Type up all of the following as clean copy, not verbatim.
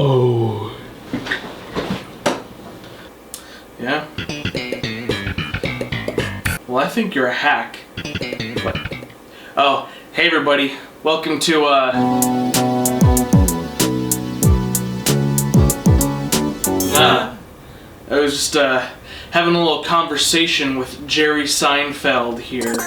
Oh. Yeah? Well, I think you're a hack. What? Oh, hey everybody. Welcome to, I was just, having a little conversation with Jerry Seinfeld here.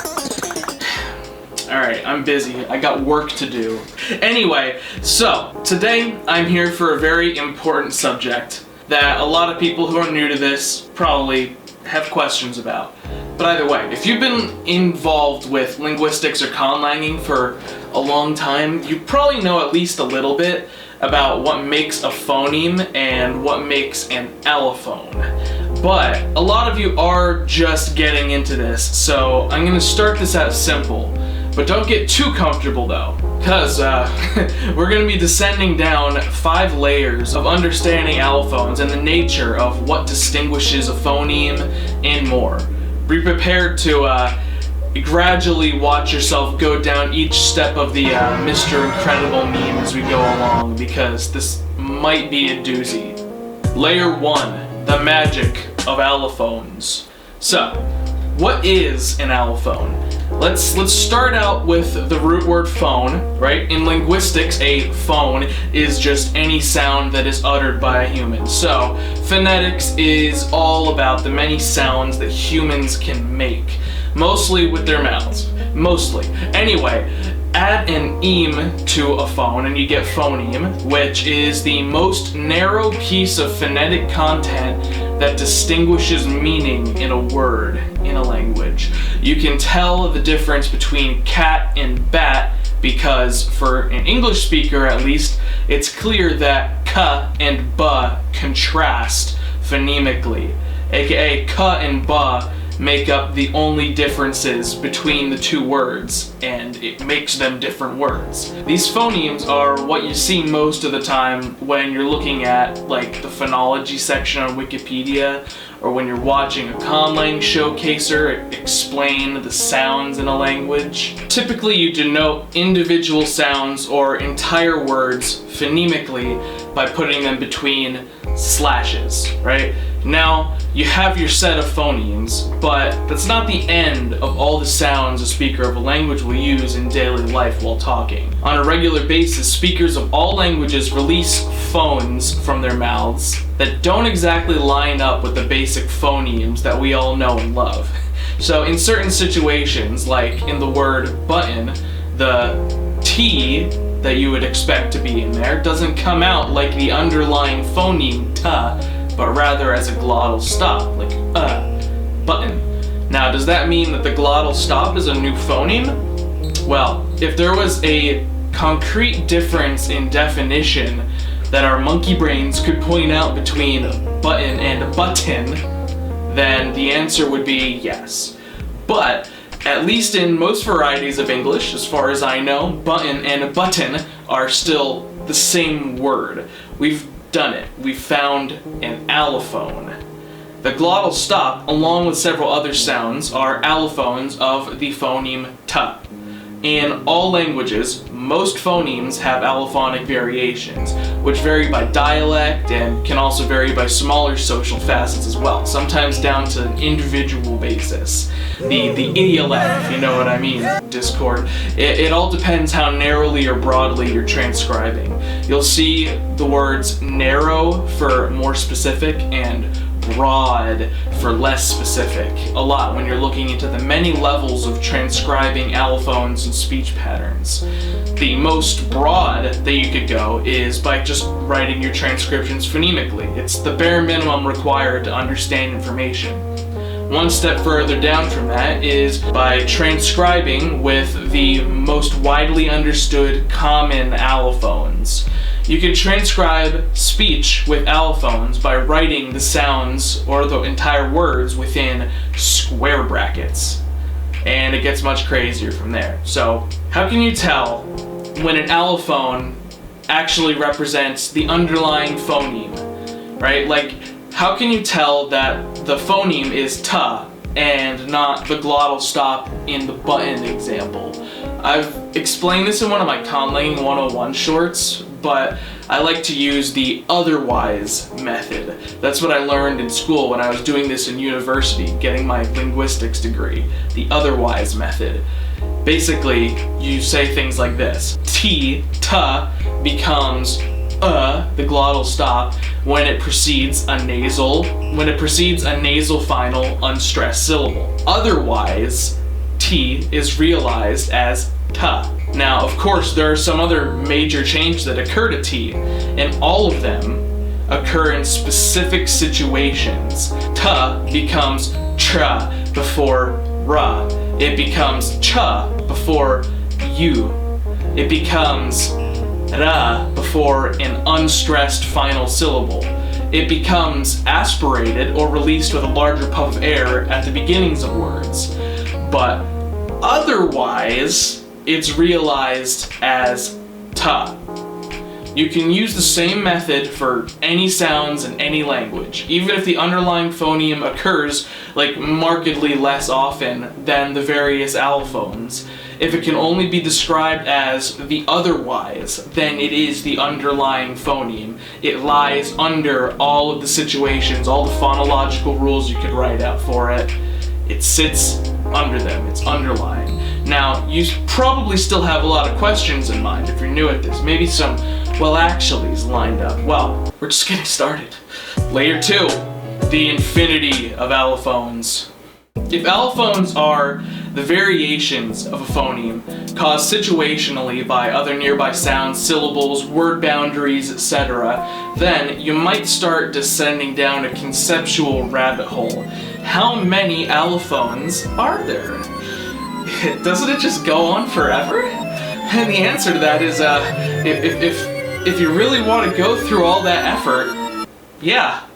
Alright, I'm busy. I got work to do. Anyway, so, today I'm here for a very important subject that a lot of people who are new to this probably have questions about. But either way, if you've been involved with linguistics or conlanging for a long time, you probably know at least a little bit about what makes a phoneme and what makes an allophone. But a lot of you are just getting into this, so I'm going to start this out simple. But don't get too comfortable though, because we're going to be descending down 5 layers of understanding allophones and the nature of what distinguishes a phoneme and more. Be prepared to gradually watch yourself go down each step of the Mr. Incredible meme as we go along, because this might be a doozy. Layer 1, the magic of allophones. So, what is an allophone? Let's start out with the root word phone, right? In linguistics, a phone is just any sound that is uttered by a human. So, phonetics is all about the many sounds that humans can make, mostly with their mouths. Mostly. Anyway, add an ŋimp to a phone and you get phoneme, which is the most narrow piece of phonetic content that distinguishes meaning in a word in a language. You can tell the difference between cat and bat because, for an English speaker at least, it's clear that k and b contrast phonemically, aka k and b make up the only differences between the two words, and it makes them different words. These phonemes are what you see most of the time when you're looking at like the phonology section on Wikipedia, or when you're watching a conlang showcaser explain the sounds in a language. Typically you denote individual sounds or entire words phonemically by putting them between slashes, right? Now, you have your set of phonemes, but that's not the end of all the sounds a speaker of a language will use in daily life while talking. On a regular basis, speakers of all languages release phones from their mouths that don't exactly line up with the basic phonemes that we all know and love. So in certain situations, like in the word button, the T that you would expect to be in there doesn't come out like the underlying phoneme t, but rather as a glottal stop, like button. Now, does that mean that the glottal stop is a new phoneme? Well, if there was a concrete difference in definition that our monkey brains could point out between button and button, then the answer would be yes. But at least in most varieties of English, as far as I know, button and button are still the same word. We've done it. We've found an allophone. The glottal stop, along with several other sounds, are allophones of the phoneme t. In all languages, most phonemes have allophonic variations, which vary by dialect and can also vary by smaller social facets as well, sometimes down to an individual basis. The idiolect, if you know what I mean, Discord. It all depends how narrowly or broadly you're transcribing. You'll see the words narrow for more specific and broad for less specific a lot when you're looking into the many levels of transcribing allophones and speech patterns. The most broad that you could go is by just writing your transcriptions phonemically. It's the bare minimum required to understand information. One step further down from that is by transcribing with the most widely understood common allophones. You can transcribe speech with allophones by writing the sounds or the entire words within square brackets. And it gets much crazier from there. So, how can you tell when an allophone actually represents the underlying phoneme, right? Like, how can you tell that the phoneme is t and not the glottal stop in the button example? I've explained this in one of my conlang 101 shorts, but I like to use the otherwise method. That's what I learned in school when I was doing this in university, getting my linguistics degree. The otherwise method. Basically, you say things like this. T, ta, becomes the glottal stop when it precedes a nasal final unstressed syllable. Otherwise, T is realized as ta. Now, of course, there are some other major changes that occur to T, and all of them occur in specific situations. Ta becomes tra before ra. It becomes cha before you. It becomes ra before an unstressed final syllable. It becomes aspirated or released with a larger puff of air at the beginnings of words. But otherwise, it's realized as ta. You can use the same method for any sounds in any language, even if the underlying phoneme occurs like markedly less often than the various allophones. If it can only be described as the otherwise, then it is the underlying phoneme. It lies under all of the situations, all the phonological rules you could write out for it. It sits under them, it's underlying. Now, you probably still have a lot of questions in mind if you're new at this. Maybe some well actuallys lined up. Well, we're just getting started. Layer 2, the infinity of allophones. If allophones are the variations of a phoneme caused situationally by other nearby sounds, syllables, word boundaries, etc., then you might start descending down a conceptual rabbit hole. How many allophones are there? Doesn't it just go on forever? And the answer to that is, if you really want to go through all that effort, yeah.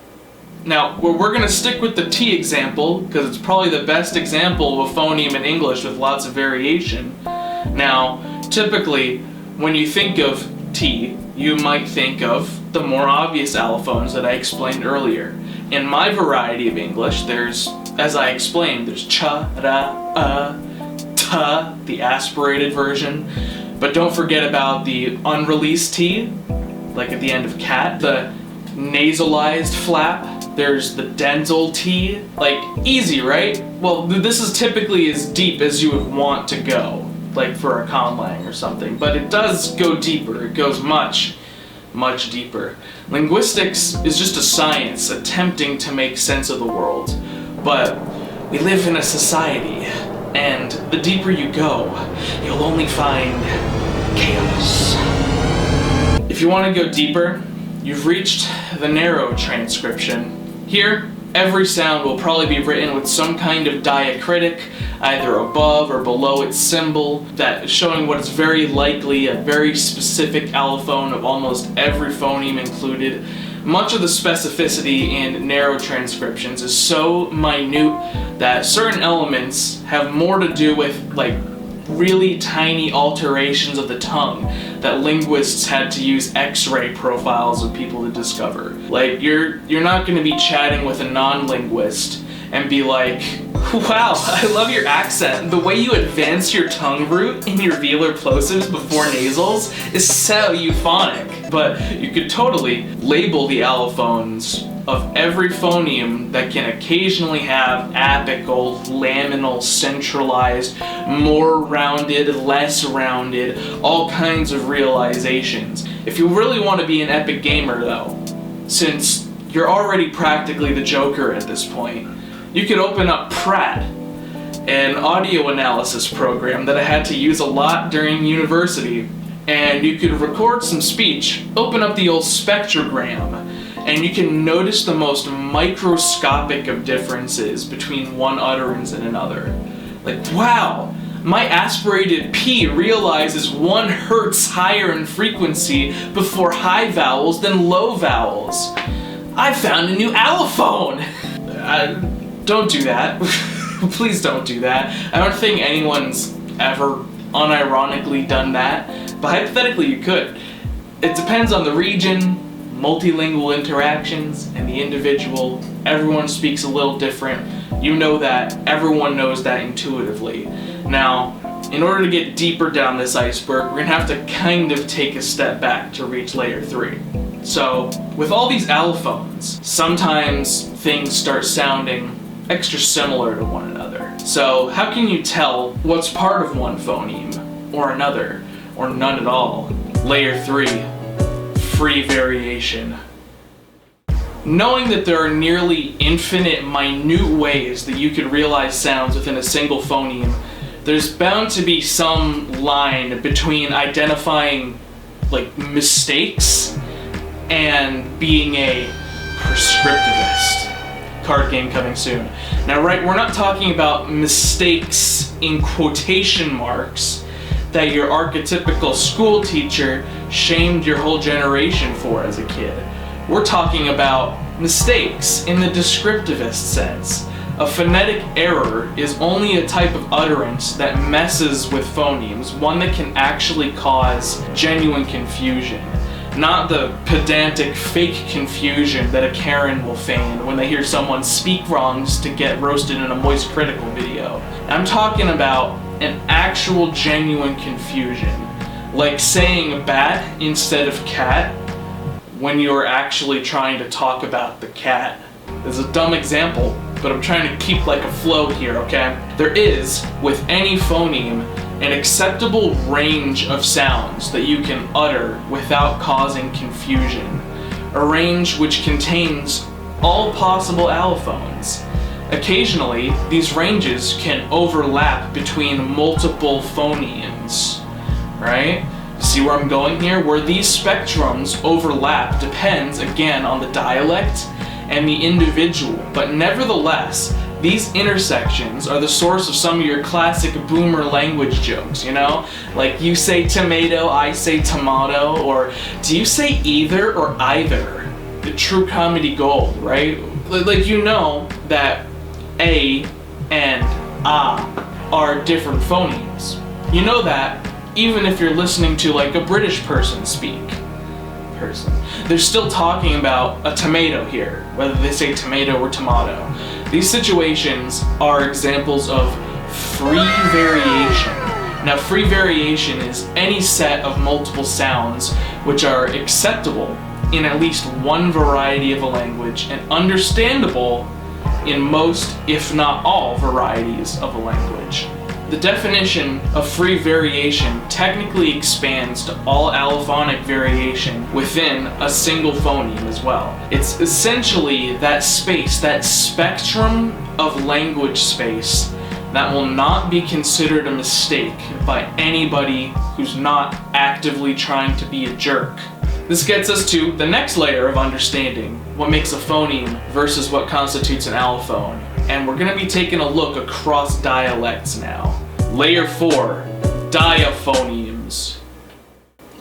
Now, we're going to stick with the T example, because it's probably the best example of a phoneme in English with lots of variation. Now, typically, when you think of T, you might think of the more obvious allophones that I explained earlier. In my variety of English, there's, as I explained, there's cha, ra, ta, the aspirated version. But don't forget about the unreleased T, like at the end of cat, the nasalized flap. There's the dental T. Like, easy, right? Well, this is typically as deep as you would want to go, like for a conlang or something, but it does go deeper. It goes much, much deeper. Linguistics is just a science attempting to make sense of the world, but we live in a society, and the deeper you go, you'll only find chaos. If you want to go deeper, you've reached the narrow transcription. Here, every sound will probably be written with some kind of diacritic, either above or below its symbol, that is showing what is very likely a very specific allophone of almost every phoneme included. Much of the specificity in narrow transcriptions is so minute that certain elements have more to do with, like, really tiny alterations of the tongue that linguists had to use X-ray profiles of people to discover. Like, you're not going to be chatting with a non-linguist and be like, wow, I love your accent. The way you advance your tongue root in your velar plosives before nasals is so euphonic. But you could totally label the allophones of every phoneme that can occasionally have apical, laminal, centralized, more rounded, less rounded, all kinds of realizations. If you really want to be an epic gamer though, since you're already practically the Joker at this point, you could open up Pratt, an audio analysis program that I had to use a lot during university, and you could record some speech, open up the old spectrogram, and you can notice the most microscopic of differences between one utterance and another. Like, wow, my aspirated P realizes 1 hertz higher in frequency before high vowels than low vowels. I found a new allophone! Don't do that. Please don't do that. I don't think anyone's ever unironically done that, but hypothetically you could. It depends on the region, multilingual interactions, and the individual. Everyone speaks a little different. You know that. Everyone knows that intuitively. Now, in order to get deeper down this iceberg, we're gonna have to kind of take a step back to reach layer 3. So, with all these allophones, sometimes things start sounding extra similar to one another. So, how can you tell what's part of one phoneme, or another, or none at all? Layer 3, free variation. Knowing that there are nearly infinite, minute ways that you could realize sounds within a single phoneme, there's bound to be some line between identifying, like, mistakes and being a prescriptivist. Card game coming soon. Now, right, we're not talking about mistakes in quotation marks that your archetypical school teacher shamed your whole generation for as a kid. We're talking about mistakes in the descriptivist sense. A phonetic error is only a type of utterance that messes with phonemes, one that can actually cause genuine confusion, not the pedantic fake confusion that a Karen will feign when they hear someone speak wrong just to get roasted in a Moist Critical video. I'm talking about an actual genuine confusion, like saying bat instead of cat when you're actually trying to talk about the cat. It's a dumb example, but I'm trying to keep like a flow here, okay? There is, with any phoneme, an acceptable range of sounds that you can utter without causing confusion. A range which contains all possible allophones. Occasionally, these ranges can overlap between multiple phonemes, right? See where I'm going here? Where these spectrums overlap depends, again, on the dialect and the individual, but nevertheless, these intersections are the source of some of your classic boomer language jokes, you know? Like, you say tomato, I say tomato, or do you say either or either? The true comedy gold, right? Like, you know that A and A are different phonemes. You know that even if you're listening to, like, a British person speak. They're still talking about a tomato here, whether they say tomato or tomato. These situations are examples of free variation. Now, free variation is any set of multiple sounds which are acceptable in at least one variety of a language and understandable in most, if not all, varieties of a language. The definition of free variation technically expands to all allophonic variation within a single phoneme as well. It's essentially that space, that spectrum of language space that will not be considered a mistake by anybody who's not actively trying to be a jerk. This gets us to the next layer of understanding what makes a phoneme versus what constitutes an allophone. And we're going to be taking a look across dialects now. Layer 4, diaphonemes.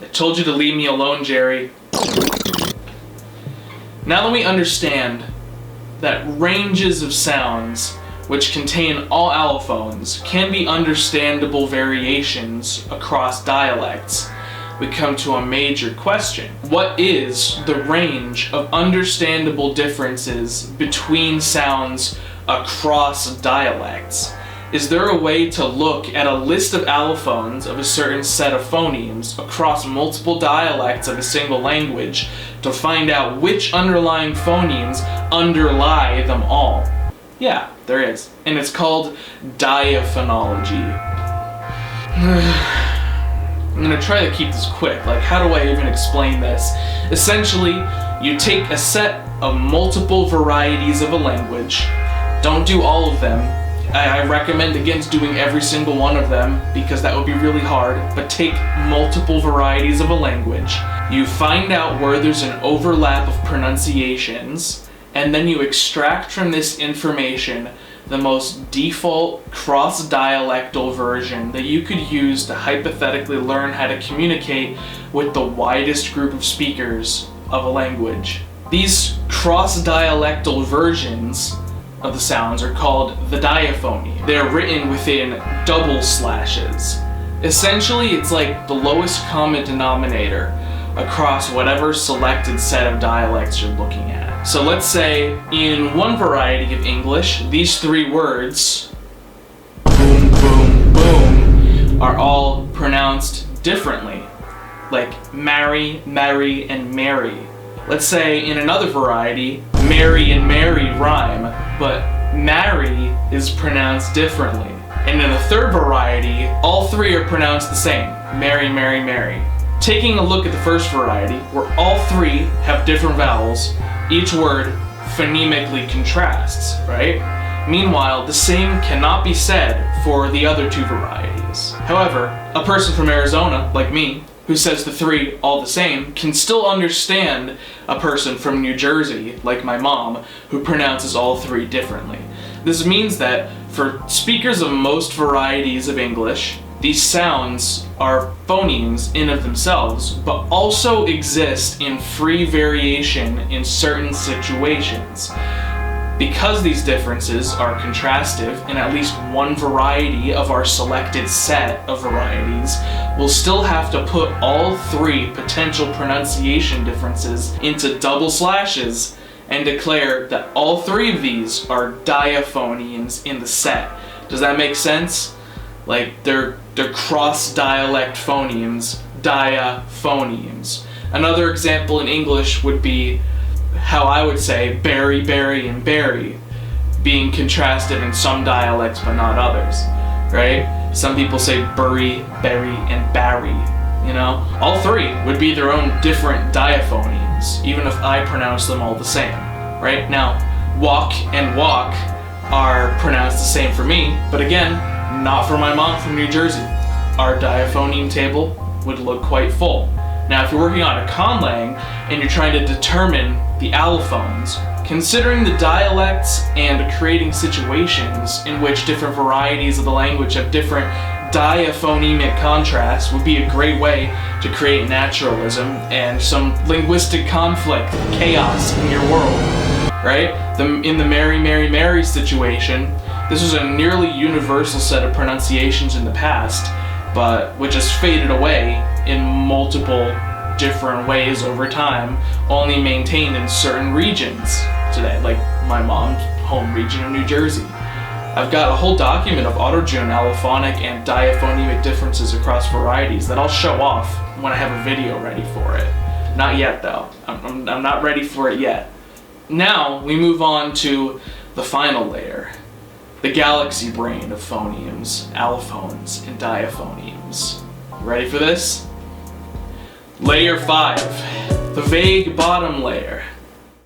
I told you to leave me alone, Jerry. Now that we understand that ranges of sounds which contain all allophones can be understandable variations across dialects, we come to a major question. What is the range of understandable differences between sounds across dialects? Is there a way to look at a list of allophones of a certain set of phonemes across multiple dialects of a single language to find out which underlying phonemes underlie them all? Yeah, there is. And it's called diaphonology. I'm gonna try to keep this quick. Like, how do I even explain this? Essentially, you take a set of multiple varieties of a language. Don't do all of them. I recommend against doing every single one of them because that would be really hard, but take multiple varieties of a language. You find out where there's an overlap of pronunciations, and then you extract from this information the most default cross-dialectal version that you could use to hypothetically learn how to communicate with the widest group of speakers of a language. These cross-dialectal versions of the sounds are called the diaphony. They're written within double slashes. Essentially, it's like the lowest common denominator across whatever selected set of dialects you're looking at. So let's say in one variety of English, these three words, boom, boom, boom, are all pronounced differently, like marry, marry, and marry. Let's say in another variety, Mary and Mary rhyme, but marry is pronounced differently. And in a third variety, all three are pronounced the same, Mary, Mary, Mary. Taking a look at the first variety, where all three have different vowels, each word phonemically contrasts, right? Meanwhile, the same cannot be said for the other two varieties. However, a person from Arizona, like me, who says the three all the same, can still understand a person from New Jersey, like my mom, who pronounces all three differently. This means that for speakers of most varieties of English, these sounds are phonemes in of themselves, but also exist in free variation in certain situations. Because these differences are contrastive in at least one variety of our selected set of varieties, we'll still have to put all three potential pronunciation differences into double slashes and declare that all three of these are diaphonemes in the set. Does that make sense? Like, they're cross-dialect phonemes, diaphonemes. Another example in English would be how I would say berry, berry, and berry, being contrasted in some dialects but not others, right? Some people say bury, berry, and barry, you know? All three would be their own different diaphonemes, even if I pronounce them all the same, right? Now, walk and walk are pronounced the same for me, but again, not for my mom from New Jersey. Our diaphoneme table would look quite full. Now, if you're working on a conlang and you're trying to determine the allophones, considering the dialects and creating situations in which different varieties of the language have different diaphonemic contrasts would be a great way to create naturalism and some linguistic conflict, chaos in your world, right? In the Mary, Mary, Mary situation, this was a nearly universal set of pronunciations in the past, but which has faded away in multiple different ways over time, only maintained in certain regions today, like my mom's home region of New Jersey. I've got a whole document of Arodjun allophonic and diaphonemic differences across varieties that I'll show off when I have a video ready for it. Not yet though. I'm not ready for it yet. Now we move on to the final layer, the galaxy brain of phonemes, allophones, and diaphonemes. Ready for this? Layer 5, the vague bottom layer.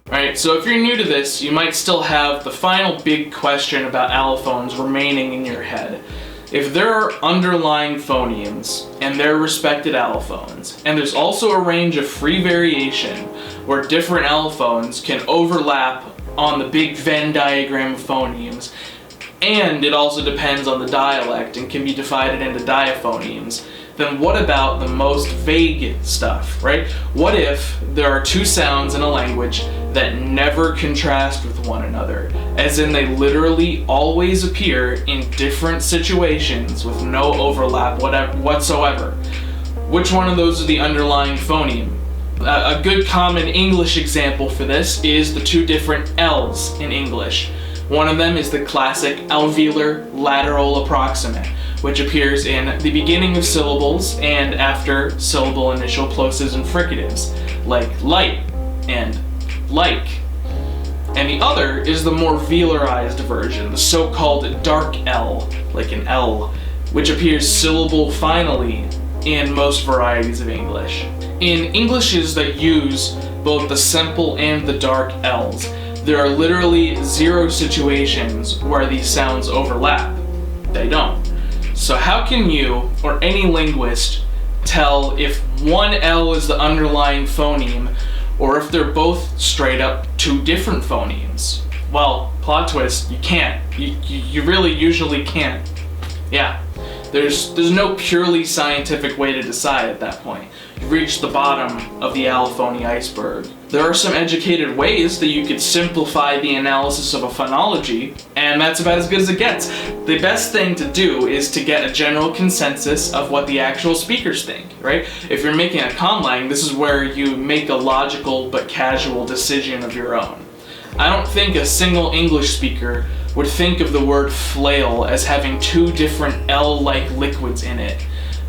Right, so if you're new to this, you might still have the final big question about allophones remaining in your head. If there are underlying phonemes and their respected allophones, and there's also a range of free variation where different allophones can overlap on the big Venn diagram of phonemes, and it also depends on the dialect and can be divided into diaphonemes, then what about the most vague stuff, right? What if there are two sounds in a language that never contrast with one another, as in they literally always appear in different situations with no overlap whatsoever? Which one of those is the underlying phoneme? A good common English example for this is the two different L's in English. One of them is the classic alveolar lateral approximant, which appears in the beginning of syllables and after syllable initial plosives and fricatives, like light and like. And the other is the more velarized version, the so-called dark L, like an L, which appears syllable finally in most varieties of English. In Englishes that use both the simple and the dark L's, there are literally 0 situations where these sounds overlap. They don't. So how can you, or any linguist, tell if one L is the underlying phoneme, or if they're both straight up two different phonemes? Well, plot twist, you can't. You really usually can't. Yeah, there's no purely scientific way to decide at that point. You've reached the bottom of the allophony iceberg. There are some educated ways that you could simplify the analysis of a phonology, and that's about as good as it gets. The best thing to do is to get a general consensus of what the actual speakers think, right? If you're making a conlang, this is where you make a logical but casual decision of your own. I don't think a single English speaker would think of the word flail as having two different L-like liquids in it,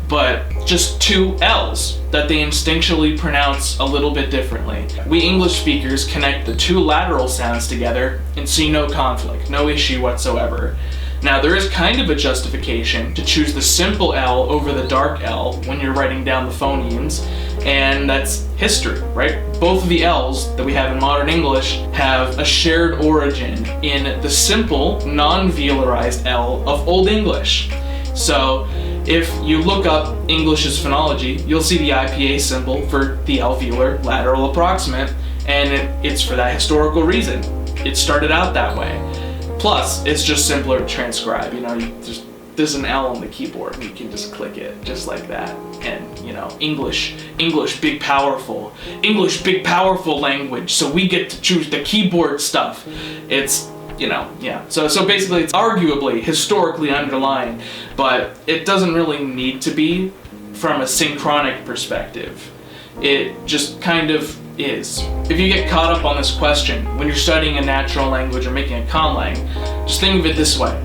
but just two L's that they instinctually pronounce a little bit differently. We English speakers connect the two lateral sounds together and see no conflict, no issue whatsoever. Now, there is kind of a justification to choose the simple L over the dark L when you're writing down the phonemes, and that's history, right? Both of the L's that we have in modern English have a shared origin in the simple, non-velarized L of Old English. So, if you look up English's phonology, you'll see the IPA symbol for the alveolar lateral approximant, and it's for that historical reason. It started out that way. Plus, it's just simpler to transcribe. You know, there's an L on the keyboard, and you can just click it just like that. And you know, English, big powerful language. So we get to choose the keyboard stuff. It's, you know, yeah. So basically, it's arguably historically underlying, but it doesn't really need to be from a synchronic perspective. It just kind of is. If you get caught up on this question when you're studying a natural language or making a conlang, just think of it this way.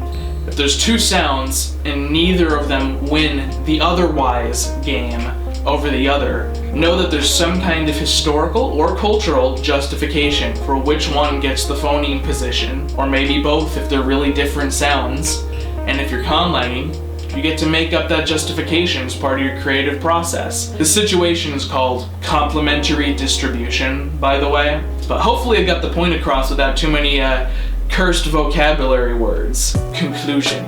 If there's two sounds and neither of them win the otherwise game over the other, know that there's some kind of historical or cultural justification for which one gets the phoneme position, or maybe both if they're really different sounds. And if you're conlanging, you get to make up that justification as part of your creative process. This situation is called complementary distribution, by the way. But hopefully I got the point across without too many cursed vocabulary words. Conclusion.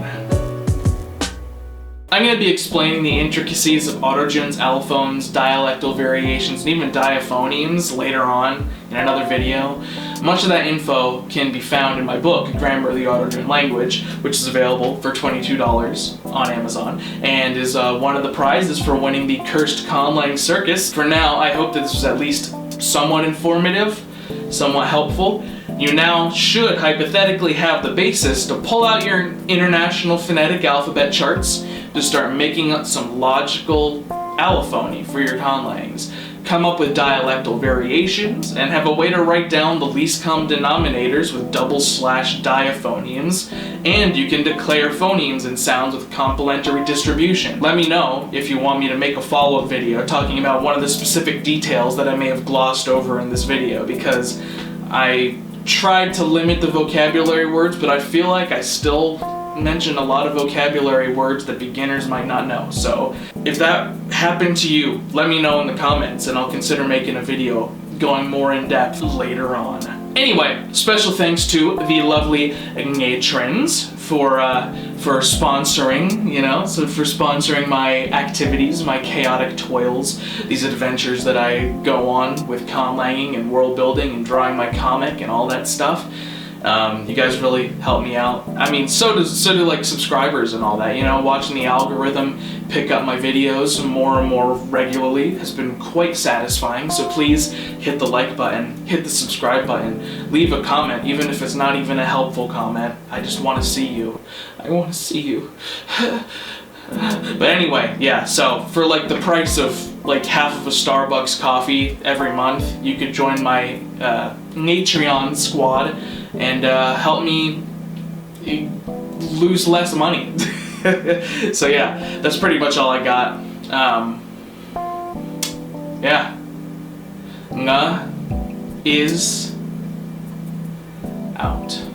I'm going to be explaining the intricacies of Arodjun's allophones, dialectal variations, and even diaphonemes later on in another video. Much of that info can be found in my book, Grammar of the Arodjun Language, which is available for $22 on Amazon, and is one of the prizes for winning the Cursed Conlang Circus. For now, I hope that this was at least somewhat informative, somewhat helpful. You now should hypothetically have the basis to pull out your international phonetic alphabet charts to start making up some logical allophony for your conlangs. Come up with dialectal variations, and have a way to write down the least common denominators with double/slash diaphonemes, and you can declare phonemes and sounds with complementary distribution. Let me know if you want me to make a follow-up video talking about one of the specific details that I may have glossed over in this video, because I tried to limit the vocabulary words, but I feel like I still mentioned a lot of vocabulary words that beginners might not know. So if that happened to you, let me know in the comments, and I'll consider making a video going more in depth later on. Anyway, special thanks to the lovely ŋimp for sponsoring, for sponsoring my activities, my chaotic toils, these adventures that I go on with conlanging and world building and drawing my comic and all that stuff. You guys really help me out. I mean, so do like subscribers and all that. Watching the algorithm pick up my videos more and more regularly has been quite satisfying. So please hit the like button, hit the subscribe button, leave a comment, even if it's not even a helpful comment. I just want to see you. I want to see you. But anyway, yeah, so for like the price of like half of a Starbucks coffee every month, you could join my Patreon squad and help me lose less money. So yeah, that's pretty much all I got. Yeah. Nga is out.